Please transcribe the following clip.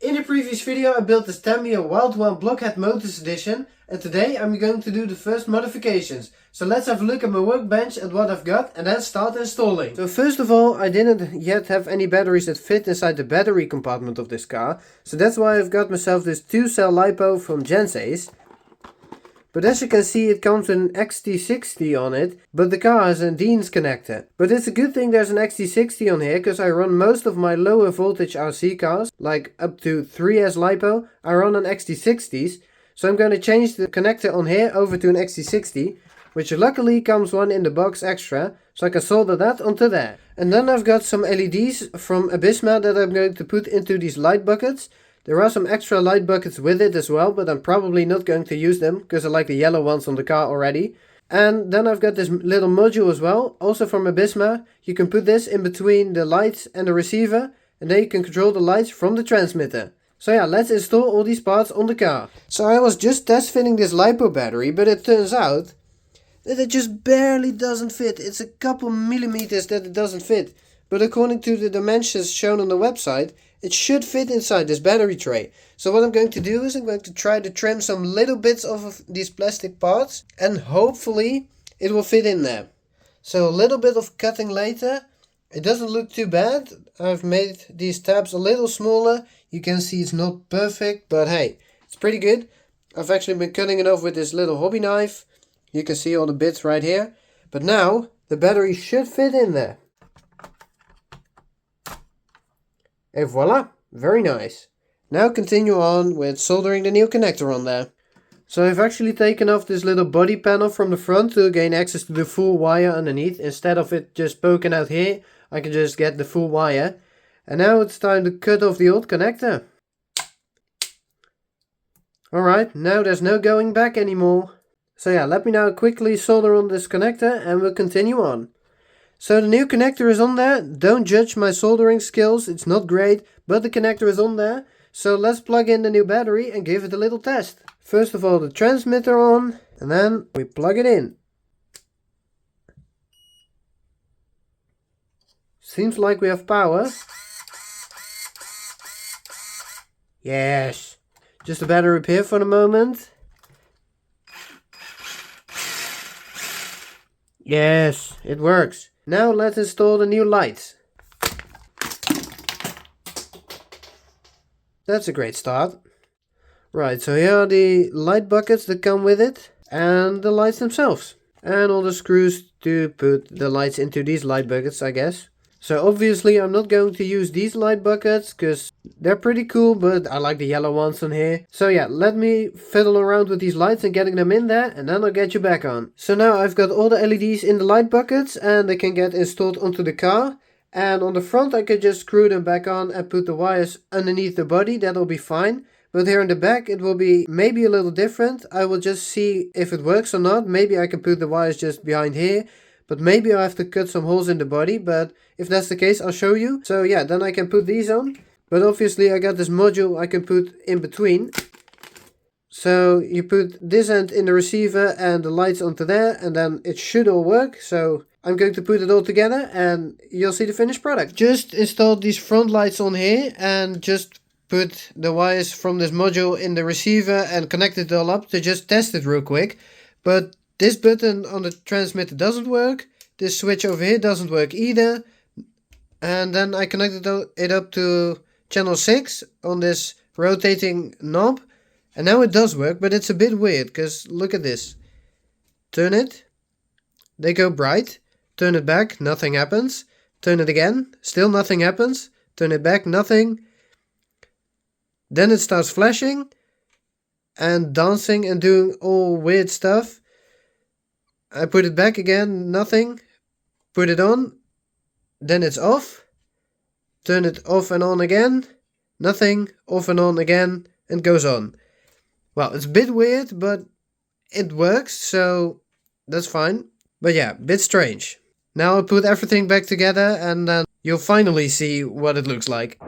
In the previous video I built this Tamiya Wild One Blockhead Motors Edition, and today I'm going to do the first modifications. So let's have a look at my workbench and what I've got and then start installing. So first of all, I didn't yet have any batteries that fit inside the battery compartment of this car. So that's why I've got myself this 2-cell Lipo from Gensace. But as you can see, it comes with an XT60 on it, but the car has a Dean's connector. But it's a good thing there's an XT60 on here, because I run most of my lower voltage RC cars, like up to 3S Lipo, I run on XT60s. So I'm going to change the connector on here over to an XT60, which luckily comes one in the box extra, so I can solder that onto there. And then I've got some LEDs from Abysma that I'm going to put into these light buckets. There are some extra light buckets with it as well, but I'm probably not going to use them, because I like the yellow ones on the car already. And then I've got this little module as well, also from Abysma. You can put this in between the lights and the receiver, and then you can control the lights from the transmitter. So yeah, let's install all these parts on the car. So I was just test fitting this LiPo battery, but it turns out that it just barely doesn't fit. It's a couple millimeters that it doesn't fit. But according to the dimensions shown on the website, it should fit inside this battery tray. So what I'm going to do is I'm going to try to trim some little bits off of these plastic parts, and hopefully it will fit in there. So a little bit of cutting later. It doesn't look too bad. I've made these tabs a little smaller. You can see it's not perfect, but hey, it's pretty good. I've actually been cutting it off with this little hobby knife. You can see all the bits right here. But now the battery should fit in there. And voila, very nice. Now continue on with soldering the new connector on there. So I've actually taken off this little body panel from the front to gain access to the full wire underneath. Instead of it just poking out here, I can just get the full wire. And now it's time to cut off the old connector. Alright, now there's no going back anymore. So yeah, let me now quickly solder on this connector and we'll continue on. So the new connector is on there. Don't judge my soldering skills, it's not great, but the connector is on there. So let's plug in the new battery and give it a little test. First of all, the transmitter on, and then we plug it in. Seems like we have power. Yes. Just a battery repair for the moment. Yes, it works. Now let's install the new lights. That's a great start. Right, so here are the light buckets that come with it, and the lights themselves. And all the screws to put the lights into these light buckets, I guess. So obviously I'm not going to use these light buckets, because they're pretty cool, but I like the yellow ones on here. So yeah, let me fiddle around with these lights and getting them in there, and then I'll get you back on. So now I've got all the LEDs in the light buckets, and they can get installed onto the car. And on the front I could just screw them back on and put the wires underneath the body, that'll be fine. But here in the back it will be maybe a little different. I will just see if it works or not. Maybe I can put the wires just behind here. But maybe I have to cut some holes in the body, but if that's the case I'll show you. So yeah, then I can put these on. But obviously I got this module I can put in between. So you put this end in the receiver and the lights onto there, and then it should all work. So I'm going to put it all together and you'll see the finished product. Just installed these front lights on here and just put the wires from this module in the receiver and connect it all up to just test it real quick. But this button on the transmitter doesn't work. This switch over here doesn't work either. And then I connected it up to channel 6 on this rotating knob. And now it does work, but it's a bit weird, because look at this. Turn it, they go bright. Turn it back, nothing happens. Turn it again, still nothing happens. Turn it back, nothing. Then it starts flashing and dancing and doing all weird stuff. I put it back again, nothing. Put it on, then it's off. Turn it off and on again, nothing. Off and on again, and goes on. Well, it's a bit weird, but it works, so that's fine. But yeah, bit strange. Now I'll put everything back together and then you'll finally see what it looks like.